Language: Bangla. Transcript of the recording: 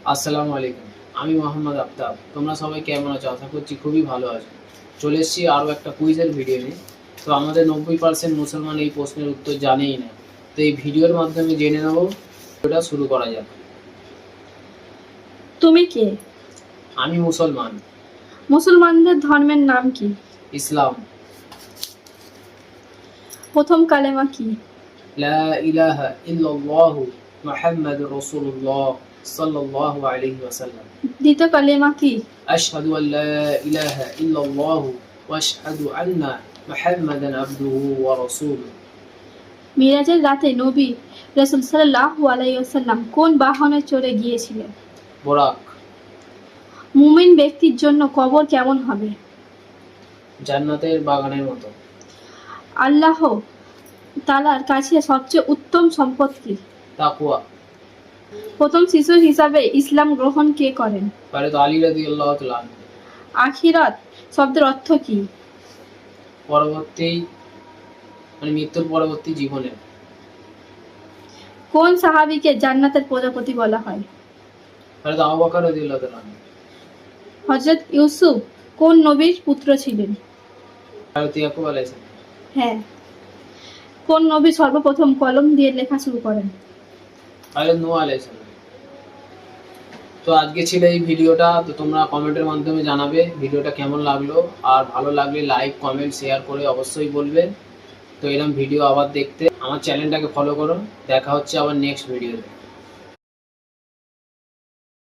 আসসালামু আলাইকুম। আমি মোহাম্মদ আফতাব। তোমরা সবাই কেমন আছো? আশা করছি খুবই ভালো আছো। চলে এসেছি আরও একটা কুইজের ভিডিও নিয়ে। তো আমাদের 90% মুসলমান এই প্রশ্নের উত্তর জানেই না। তো এই ভিডিওর মাধ্যমে জেনে নেব। ভিডিওটা শুরু করা যাক। তুমি কে? আমি মুসলমান। মুসলমানদের ধর্মের নাম কি? ইসলাম। প্রথম কালেমা কি? লা ইলাহা ইল্লাল্লাহু মুহাম্মাদুর রাসূলুল্লাহ সাল্লাল্লাহু আলাইহি ওয়াসাল্লাম। দ্বিতীয় কালেমা কি? আশহাদু আল লা ইলাহা ইল্লাল্লাহু ওয়া আশহাদু আন্না মুহাম্মাদান আবদুহু ওয়া রাসূলুহু। মিরাজের রাতে নবী রাসূল সাল্লাল্লাহু আলাইহি ওয়াসাল্লাম কোন বাহনে চড়ে গিয়েছিলেন? বোরাক। মুমিন ব্যক্তির জন্য কবর কেমন হবে? জান্নাতের বাগানের মতো। আল্লাহ তাআলার কাছে সবচেয়ে উত্তম সম্পদ কি? তাকওয়া। প্রথম শিশু হিসাবে ইসলাম গ্রহণ কে করেন? হযরত আলী রাদিয়াল্লাহু তাআলা আনহু। আখিরাত শব্দের অর্থ কি? পরবর্তী মৃত্যুর পরবর্তী জীবনের। কোন সাহাবীকে জান্নাতের প্রজাপতি বলা হয়? হযরত আবু বকর রাদিয়াল্লাহু তাআলা আনহু। হযরত ইউসুফ কোন নবীর পুত্র ছিলেন? হযরত ইয়াকুব আলাইহিস সালাম। হ্যাঁ। কোন নবী সর্বপ্রথম কলম দিয়ে লেখা শুরু করেন? হযরত নূহ আলাইহিস সালাম। তো আজকে ছিল এই ভিডিওটা। তো তোমরা কমেন্টের মাধ্যমে জানাবে ভিডিওটা কেমন লাগলো, আর ভালো লাগলে লাইক কমেন্ট শেয়ার করে অবশ্যই বলবে। তো এরকম ভিডিও আবার দেখতে আমার চ্যানেলটাকে ফলো করো। দেখা হচ্ছে আবার নেক্সট ভিডিওতে।